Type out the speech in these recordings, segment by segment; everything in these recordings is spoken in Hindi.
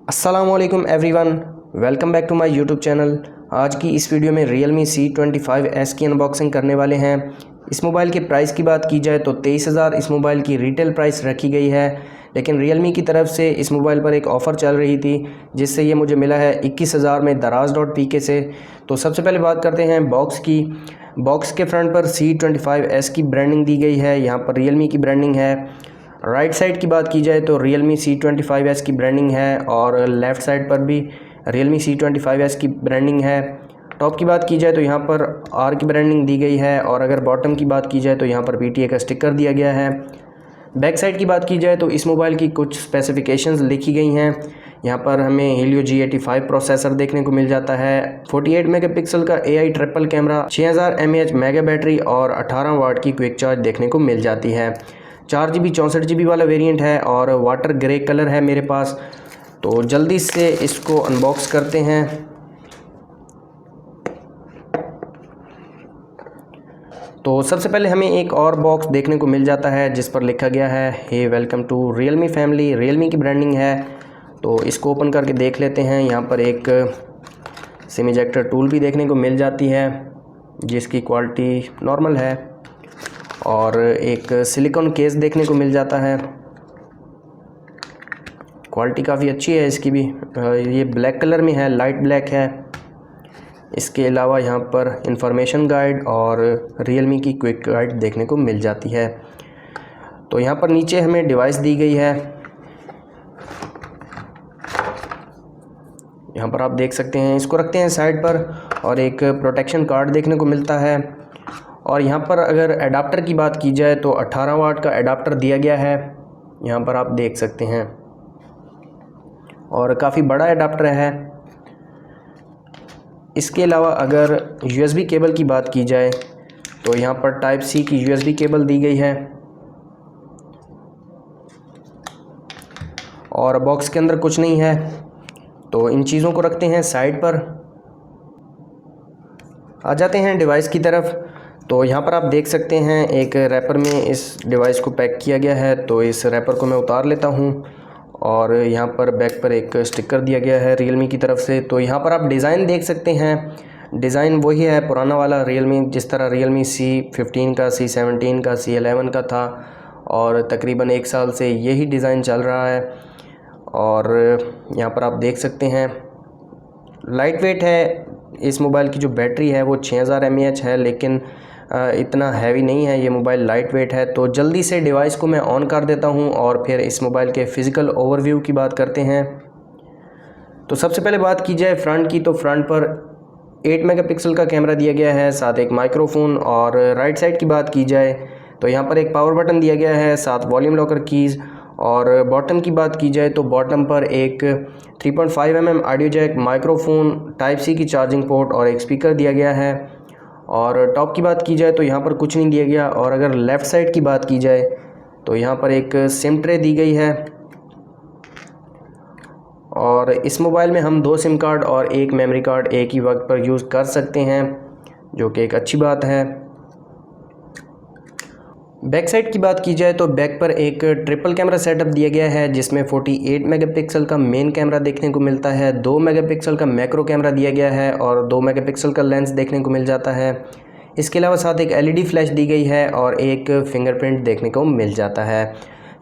अस्सलामुअलैकुम everyone, welcome back to my YouTube channel. आज की इस वीडियो में Realme C25s की अनबॉक्सिंग करने वाले हैं। इस मोबाइल के प्राइस की बात की जाए तो 23,000 इस मोबाइल की रिटेल प्राइस रखी गई है, लेकिन Realme की तरफ से इस मोबाइल पर एक ऑफ़र चल रही थी जिससे ये मुझे मिला है 21,000 में Daraz.pk से। तो सबसे पहले बात करते हैं बॉक्स की। बॉक्स के फ्रंट पर C25s की ब्रांडिंग दी गई है, यहाँ पर Realme की ब्रांडिंग है। राइट साइड की बात की जाए तो Realme C25s की ब्रांडिंग है और लेफ़्ट साइड पर भी Realme C25s की ब्रांडिंग है। टॉप की बात की जाए तो यहाँ पर R की ब्रांडिंग दी गई है और अगर बॉटम की बात की जाए तो यहाँ पर PTA का स्टिकर दिया गया है। बैक साइड की बात की जाए तो इस मोबाइल की कुछ स्पेसिफिकेशंस लिखी गई हैं। यहाँ पर हमें Helio G85 प्रोसेसर देखने को मिल जाता है, 48 मेगापिक्सल का AI triple camera, 6000 mAh mega battery और 18 वाट की क्विक चार्ज देखने को मिल जाती है। 4GB 64GB वाला वेरिएंट है और वाटर ग्रे कलर है मेरे पास। तो जल्दी से इसको अनबॉक्स करते हैं। तो सबसे पहले हमें एक और बॉक्स देखने को मिल जाता है जिस पर लिखा गया है hey welcome to Realme family. Realme की ब्रांडिंग है, तो इसको ओपन करके देख लेते हैं। यहाँ पर एक सिम इजेक्टर टूल भी देखने को मिल जाती है जिसकी क्वालिटी नॉर्मल है और एक सिलिकॉन केस देखने को मिल जाता है, क्वालिटी काफ़ी अच्छी है इसकी भी। ये ब्लैक कलर में है, लाइट ब्लैक है। इसके अलावा यहाँ पर इंफॉर्मेशन गाइड और Realme की क्विक गाइड देखने को मिल जाती है। तो यहाँ पर नीचे हमें डिवाइस दी गई है, यहाँ पर आप देख सकते हैं। इसको रखते हैं साइड पर और एक प्रोटेक्शन कार्ड देखने को मिलता है। और यहाँ पर अगर एडाप्टर की बात की जाए तो 18 वाट का एडाप्टर दिया गया है, यहाँ पर आप देख सकते हैं, और काफ़ी बड़ा एडाप्टर है। इसके अलावा अगर USB केबल की बात की जाए तो यहाँ पर टाइप C की USB केबल दी गई है। और बॉक्स के अंदर कुछ नहीं है, तो इन चीज़ों को रखते हैं साइड पर। आ जाते हैं डिवाइस की तरफ। तो यहाँ पर आप देख सकते हैं एक रैपर में इस डिवाइस को पैक किया गया है। तो इस रैपर को मैं उतार लेता हूँ और यहाँ पर बैक पर एक स्टिकर दिया गया है Realme की तरफ से। तो यहाँ पर आप डिज़ाइन देख सकते हैं, डिज़ाइन वही है पुराना वाला Realme, जिस तरह Realme C15 का, C17 का, C11 का था, और तकरीबन 1 साल से यही डिज़ाइन चल रहा है। और यहाँ पर आप देख सकते हैं लाइट वेट है। इस मोबाइल की जो बैटरी है वो 6000 mAh है, लेकिन इतना हैवी नहीं है, ये मोबाइल लाइट वेट है। तो जल्दी से डिवाइस को मैं ऑन कर देता हूं और फिर इस मोबाइल के फ़िज़िकल ओवरव्यू की बात करते हैं। तो सबसे पहले बात की जाए फ्रंट की, तो फ्रंट पर 8 मेगापिक्सल का कैमरा दिया गया है, साथ एक माइक्रोफोन। और राइट साइड की बात की जाए तो यहाँ पर एक पावर बटन दिया गया है, साथ वॉल्यूम लॉकर कीज़। और बॉटम की बात की जाए तो बॉटम पर एक 3.5 mm audio jack, microphone, type C की चार्जिंग पोर्ट और एक स्पीकर दिया गया है। और टॉप की बात की जाए तो यहाँ पर कुछ नहीं दिया गया। और अगर लेफ़्ट साइड की बात की जाए तो यहाँ पर एक सिम ट्रे दी गई है। और इस मोबाइल में हम 2 सिम कार्ड और 1 मेमोरी कार्ड एक ही वक्त पर यूज़ कर सकते हैं, जो कि एक अच्छी बात है। बैक साइड की बात की जाए तो बैक पर एक ट्रिपल कैमरा सेटअप दिया गया है जिसमें 48 मेगापिक्सल का मेन कैमरा देखने को मिलता है, 2 मेगापिक्सल का मैक्रो कैमरा दिया गया है और 2 मेगापिक्सल का लेंस देखने को मिल जाता है। इसके अलावा साथ एक LED फ्लैश दी गई है और एक फिंगरप्रिंट देखने को मिल जाता है।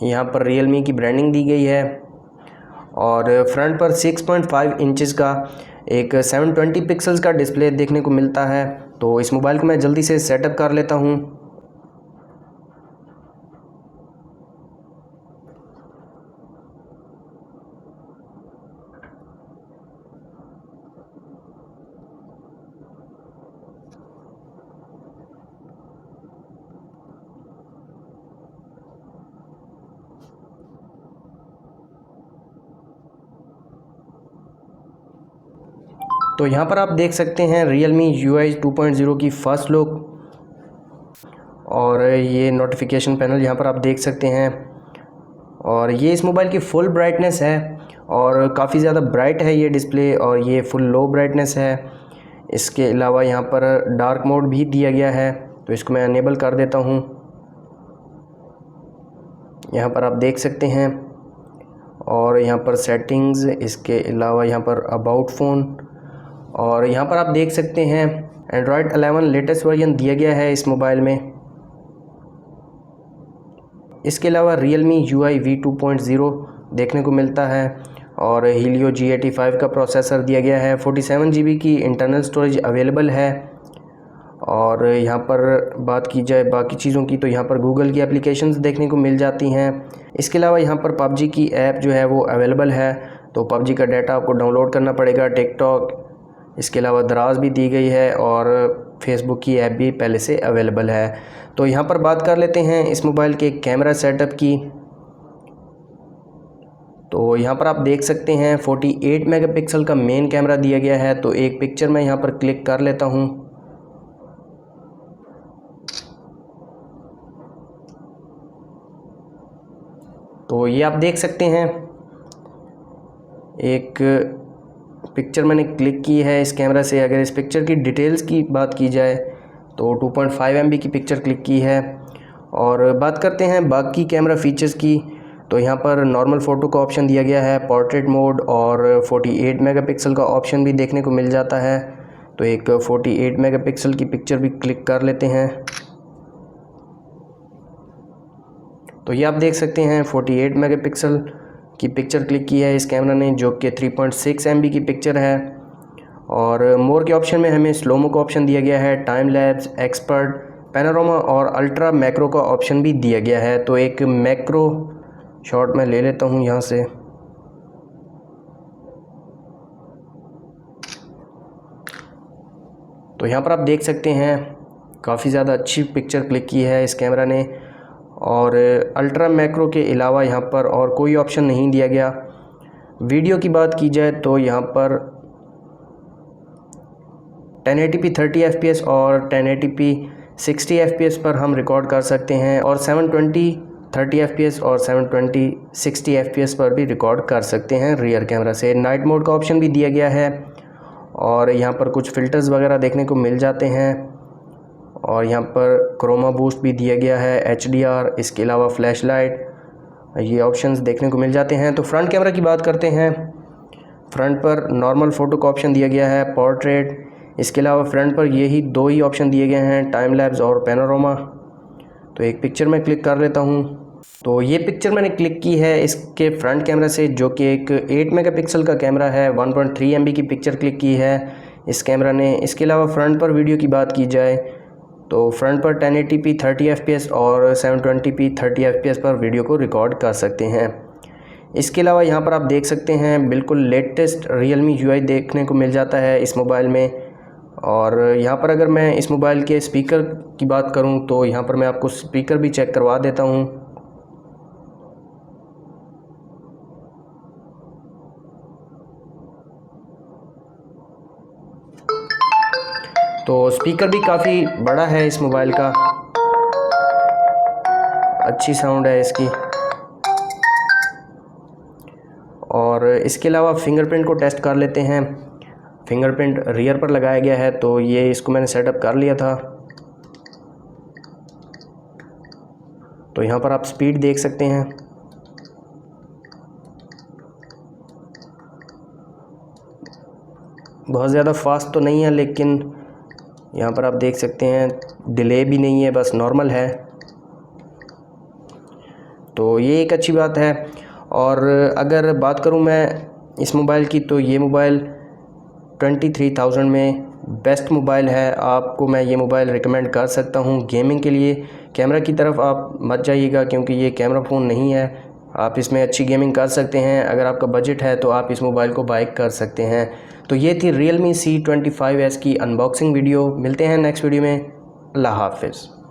यहाँ पर Realme की ब्रांडिंग दी गई है। और फ्रंट पर 6.5 इंचज़ का एक 720 पिक्सल्स का डिस्प्ले देखने को मिलता है। तो इस मोबाइल को मैं जल्दी से सेटअप कर लेता हूँ। तो यहाँ पर आप देख सकते हैं Realme UI 2.0 की फ़र्स्ट लुक। और ये नोटिफिकेशन पैनल यहाँ पर आप देख सकते हैं। और ये इस मोबाइल की फुल ब्राइटनेस है और काफ़ी ज़्यादा ब्राइट है ये डिस्प्ले, और ये फुल लो ब्राइटनेस है। इसके अलावा यहाँ पर डार्क मोड भी दिया गया है, तो इसको मैं अनेबल कर देता हूँ। यहाँ पर आप देख सकते हैं। और यहाँ पर सेटिंग्स, इसके अलावा यहाँ पर अबाउट फ़ोन, और यहाँ पर आप देख सकते हैं एंड्रॉयड 11 लेटेस्ट वर्जन दिया गया है इस मोबाइल में। इसके अलावा Realme UI V2.0 देखने को मिलता है और Helio G85 का प्रोसेसर दिया गया है। 47 GB की इंटरनल स्टोरेज अवेलेबल है। और यहाँ पर बात की जाए बाकी चीज़ों की तो यहाँ पर गूगल की एप्लीकेशंस देखने को मिल जाती हैं। इसके अलावा यहाँ पर PUBG की ऐप जो है वो अवेलेबल है, तो PUBG का डाटा आपको डाउनलोड करना पड़ेगा। टिकटॉक, इसके अलावा दराज भी दी गई है और फेसबुक की ऐप भी पहले से अवेलेबल है। तो यहाँ पर बात कर लेते हैं इस मोबाइल के कैमरा सेटअप की। तो यहाँ पर आप देख सकते हैं 48 मेगापिक्सल का मेन कैमरा दिया गया है। तो एक पिक्चर मैं यहाँ पर क्लिक कर लेता हूँ। तो ये आप देख सकते हैं एक पिक्चर मैंने क्लिक की है इस कैमरा से। अगर इस पिक्चर की डिटेल्स की बात की जाए तो 2.5 MB की पिक्चर क्लिक की है। और बात करते हैं बाकी कैमरा फीचर्स की, तो यहाँ पर नॉर्मल फ़ोटो का ऑप्शन दिया गया है, पोर्ट्रेट मोड और 48 मेगापिक्सल का ऑप्शन भी देखने को मिल जाता है। तो एक 48 मेगापिक्सल की पिक्चर भी क्लिक कर लेते हैं। तो ये आप देख सकते हैं 48 मेगापिक्सल की पिक्चर क्लिक की है इस कैमरा ने, जो कि 3.6 MB की पिक्चर है। और मोर के ऑप्शन में हमें स्लोमो का ऑप्शन दिया गया है, टाइम लैप्स, एक्सपर्ट, पैनोरामा और अल्ट्रा मैक्रो का ऑप्शन भी दिया गया है। तो एक मैक्रो शॉट मैं ले लेता हूँ यहाँ से। तो यहाँ पर आप देख सकते हैं काफ़ी ज़्यादा अच्छी पिक्चर क्लिक की है इस कैमरा ने। और अल्ट्रा मैक्रो के अलावा यहाँ पर और कोई ऑप्शन नहीं दिया गया। वीडियो की बात की जाए तो यहाँ पर 1080p 30 FPS और 1080p 60 FPS पर हम रिकॉर्ड कर सकते हैं, और 720 30 FPS और 720 60 FPS पर भी रिकॉर्ड कर सकते हैं रियर कैमरा से। नाइट मोड का ऑप्शन भी दिया गया है और यहाँ पर कुछ फ़िल्टर्स वगैरह देखने को मिल जाते हैं। और यहाँ पर क्रोमा बूस्ट भी दिया गया है, HDR, इसके अलावा फ्लैश लाइट, ये ऑप्शंस देखने को मिल जाते हैं। तो फ्रंट कैमरा की बात करते हैं। फ्रंट पर नॉर्मल फ़ोटो का ऑप्शन दिया गया है, पोर्ट्रेट, इसके अलावा फ्रंट पर यही दो ही ऑप्शन दिए गए हैं, टाइम लैप्स और पैनोरामा। तो एक पिक्चर मैं क्लिक कर लेता हूँ। तो ये पिक्चर मैंने क्लिक की है इसके फ्रंट कैमरा से, जो कि एक 8 मेगापिक्सल का कैमरा है। 1.3 MB की पिक्चर क्लिक की है इस कैमरा ने। इसके अलावा फ्रंट पर वीडियो की बात की जाए तो फ्रंट पर 1080p 30 FPS और 720p 30 FPS पर वीडियो को रिकॉर्ड कर सकते हैं। इसके अलावा यहाँ पर आप देख सकते हैं बिल्कुल लेटेस्ट Realme UI देखने को मिल जाता है इस मोबाइल में। और यहाँ पर अगर मैं इस मोबाइल के स्पीकर की बात करूँ तो यहाँ पर मैं आपको स्पीकर भी चेक करवा देता हूँ। तो स्पीकर भी काफ़ी बड़ा है इस मोबाइल का, अच्छी साउंड है इसकी। और इसके अलावा फिंगरप्रिंट को टेस्ट कर लेते हैं। फिंगरप्रिंट रियर पर लगाया गया है, तो ये इसको मैंने सेटअप कर लिया था। तो यहाँ पर आप स्पीड देख सकते हैं। बहुत ज़्यादा फास्ट तो नहीं है, लेकिन यहाँ पर आप देख सकते हैं डिले भी नहीं है, बस नॉर्मल है। तो ये एक अच्छी बात है। और अगर बात करूँ मैं इस मोबाइल की, तो ये मोबाइल 23,000 में बेस्ट मोबाइल है। आपको मैं ये मोबाइल रिकमेंड कर सकता हूँ गेमिंग के लिए। कैमरा की तरफ आप मत जाइएगा, क्योंकि ये कैमरा फ़ोन नहीं है। आप इसमें अच्छी गेमिंग कर सकते हैं। अगर आपका बजट है तो आप इस मोबाइल को बाय कर सकते हैं। तो ये थी Realme C25s की अनबॉक्सिंग वीडियो। मिलते हैं नेक्स्ट वीडियो में। अल्लाह हाफ़िज़।